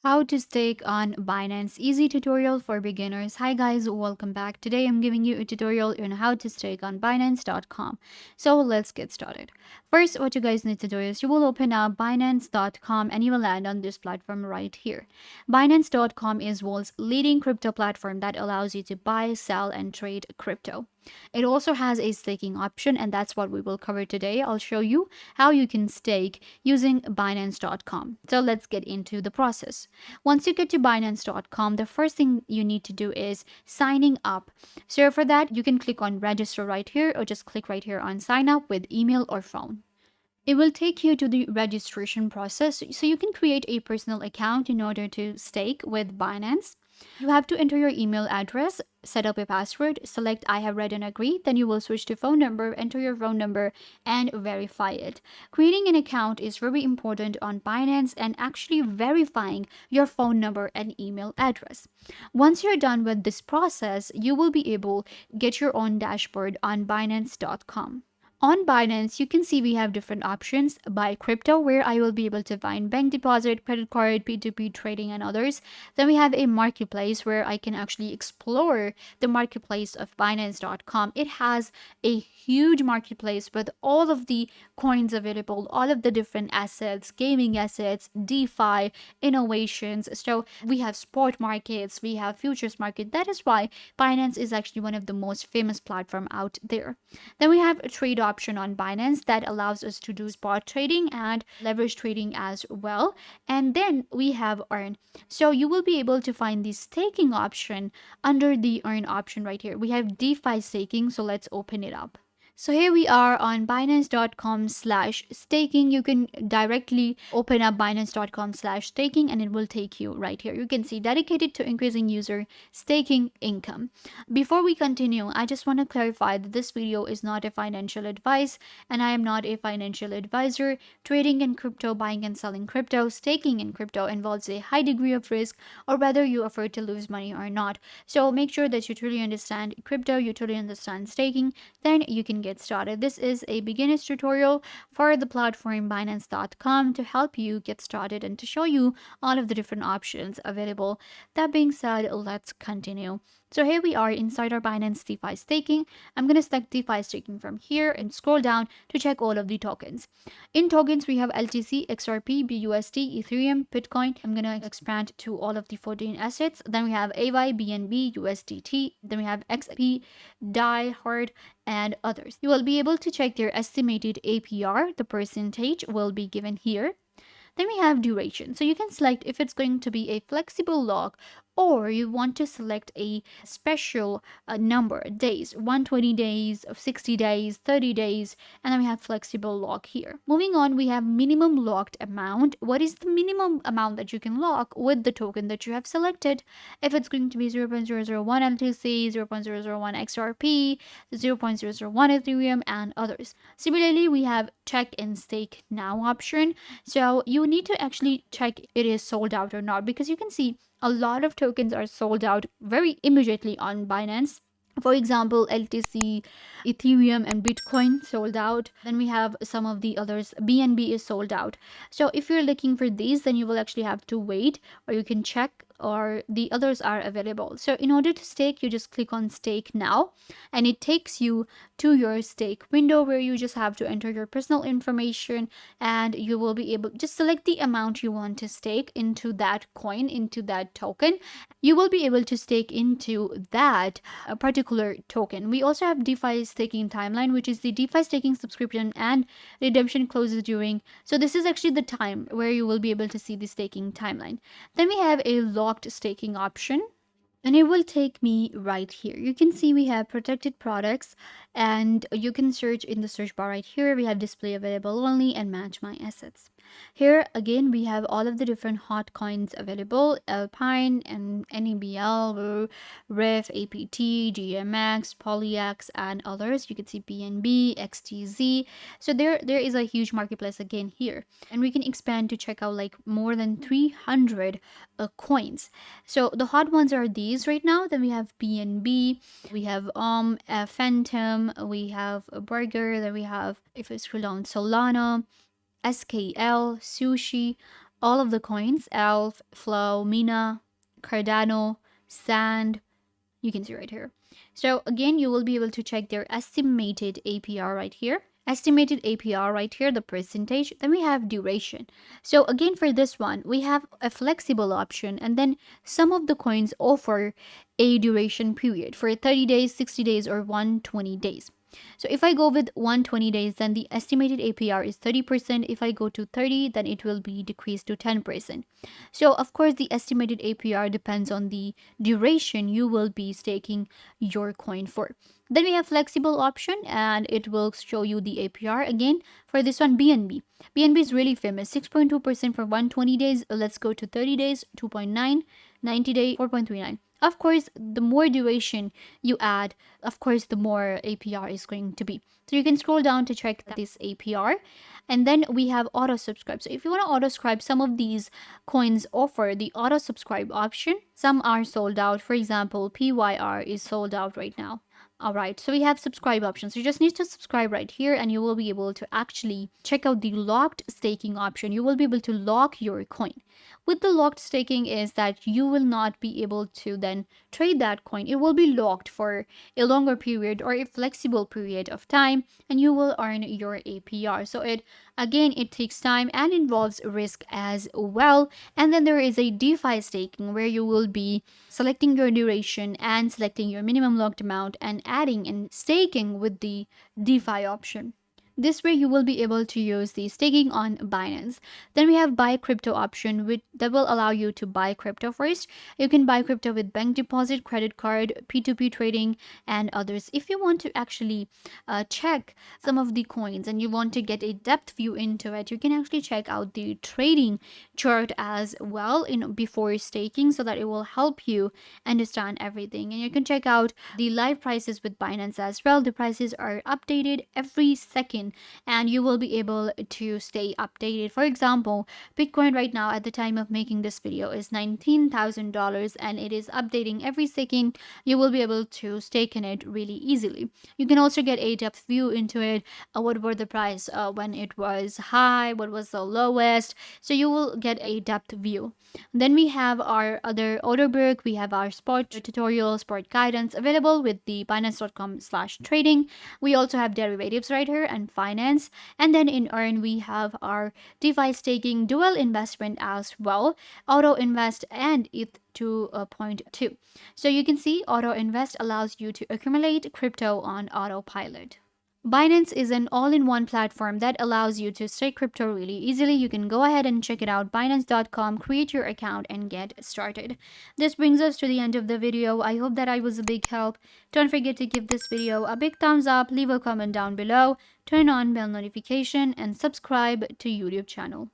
How to stake on Binance, easy tutorial for beginners. Hi guys, welcome back. Today I'm giving you a tutorial on how to stake on Binance.com. So let's get started. First, what you guys need to do is you will open up Binance.com and you will land on this platform right here. Binance.com is world's leading crypto platform that allows you to buy, sell, and trade crypto. It also has a staking option, and that's what we will cover today. I'll show you how you can stake using Binance.com. So let's get into the process. Once you get to Binance.com, the first thing you need to do is signing up. So for that, you can click on register right here or just click right here on sign up with email or phone. It will take you to the registration process so you can create a personal account in order to stake with Binance. You have to enter your email address, set up a password, select I have read and agree, then you will switch to phone number, enter your phone number, and verify it. Creating an account is very important on Binance and actually verifying your phone number and email address. Once you're done with this process, you will be able to get your own dashboard on Binance.com. On Binance, you can see we have different options. Buy crypto, where I will be able to find bank deposit, credit card, P2P trading, and others. Then we have a marketplace where I can actually explore the marketplace of Binance.com. It has a huge marketplace with all of the coins available, all of the different assets, gaming assets, DeFi, innovations. So we have sport markets, we have futures market. That is why Binance is actually one of the most famous platform out there. Then we have a trade option on Binance that allows us to do spot trading and leverage trading as well. And then we have earn. So you will be able to find the staking option under the earn option right here. We have DeFi staking, so let's open it up. So here we are on binance.com/staking. You can directly open up binance.com/staking and it will take you right here. You can see dedicated to increasing user staking income. Before we continue, I just want to clarify that this video is not a financial advice and I am not a financial advisor. Trading in crypto, buying and selling crypto, staking in crypto involves a high degree of risk or whether you afford to lose money or not. So make sure that you truly understand crypto, you truly understand staking, then you can get started. This is a beginner's tutorial for the platform Binance.com to help you get started and to show you all of the different options available. That being said, let's continue. So here we are inside our Binance DeFi staking. I'm going to select DeFi staking from here and scroll down to check all of the tokens. In tokens, we have LTC, XRP, BUSD, Ethereum, Bitcoin. I'm going to expand to all of the 14 assets. Then we have AY, BNB, USDT. Then we have XP, DAI, Hard, and others. You will be able to check their estimated APR. The percentage will be given here. Then we have duration. So you can select if it's going to be a flexible lock or you want to select a special number, days, 120 days, of 60 days, 30 days, and then we have flexible lock here. Moving on, we have minimum locked amount. What is the minimum amount that you can lock with the token that you have selected? If it's going to be 0.001 LTC, 0.001 XRP, 0.001 Ethereum, and others. Similarly, we have check and stake now option. So you need to actually check it is sold out or not because you can see a lot of tokens are sold out very immediately on Binance. For example, LTC, Ethereum, and Bitcoin sold out. Then we have some of the others. BNB is sold out. So if you're looking for these, then you will actually have to wait or you can check or the others are available. So in order to stake, you just click on stake now and it takes you to your stake window where you just have to enter your personal information and you will be able just select the amount you want to stake into that coin, into that token. You will be able to stake into that particular token. We also have DeFi staking timeline, which is the DeFi staking subscription and redemption closes during. So this is actually the time where you will be able to see the staking timeline. Then we have a locked staking option and it will take me right here. You can see we have protected products and you can search in the search bar right here. We have display available only and match my assets. Here again we have all of the different hot coins available: Alpine and NEBL, RIF, APT, GMX, Polyx, and others. You can see BNB, XTZ. So there is a huge marketplace again here, and we can expand to check out like more than 300 coins. So the hot ones are these right now. Then we have BNB, we have Phantom, we have a Burger, then we have, if I scroll down, Solana, SKL, Sushi, all of the coins: Elf, Flow, Mina, Cardano, Sand. You can see right here. So again, you will be able to check their estimated APR right here. Estimated APR right here, the percentage. Then we have duration. So again, for this one, we have a flexible option, and then some of the coins offer a duration period for 30 days, 60 days, or 120 days. So if I go with 120 days, then the estimated APR is 30%. If I go to 30, then it will be decreased to 10%. So of course, the estimated APR depends on the duration you will be staking your coin for. Then we have flexible option, and it will show you the APR. Again, for this one, BNB. BNB is really famous, 6.2% for 120 days. Let's go to 30 days, 2.9, 90 day, 4.39. Of course, the more duration you add, of course, the more APR is going to be. So you can scroll down to check this APR. And then we have auto subscribe. So if you want to auto subscribe, some of these coins offer the auto subscribe option. Some are sold out. For example, PYR is sold out right now. All right, so we have subscribe options. You just need to subscribe right here, and you will be able to actually check out the locked staking option. You will be able to lock your coin. With the locked staking is that you will not be able to then trade that coin. It will be locked for a longer period or a flexible period of time, and you will earn your APR. So it takes time and involves risk as well. And then there is a DeFi staking, where you will be selecting your duration and selecting your minimum locked amount and adding and staking with the DeFi option. This way you will be able to use the staking on Binance. Then we have buy crypto option, which that will allow you to buy crypto first. You can buy crypto with bank deposit, credit card, P2P trading, and others. If you want to actually check some of the coins and you want to get a depth view into it, you can actually check out the trading chart as well in before staking, so that it will help you understand everything. And you can check out the live prices with Binance as well. The prices are updated every second, and you will be able to stay updated. For example, Bitcoin right now at the time of making this video is $19,000, and it is updating every second. You will be able to stake in it really easily. You can also get a depth view into it. What were the price when it was high, what was the lowest, so you will get a depth view. Then we have our other order book. We have our spot tutorial, spot guidance available with the binance.com/trading. We also have derivatives right here and finance. And then in earn, we have our DeFi staking, dual investment as well, auto invest, and ETH 2.2. So you can see auto invest allows you to accumulate crypto on autopilot. Binance is an all-in-one platform that allows you to stake crypto really easily. You can go ahead and check it out, binance.com, create your account, and get started. This brings us to the end of the video. I hope that I was a big help. Don't forget to give this video a big thumbs up, leave a comment down below, turn on bell notification, and subscribe to YouTube channel.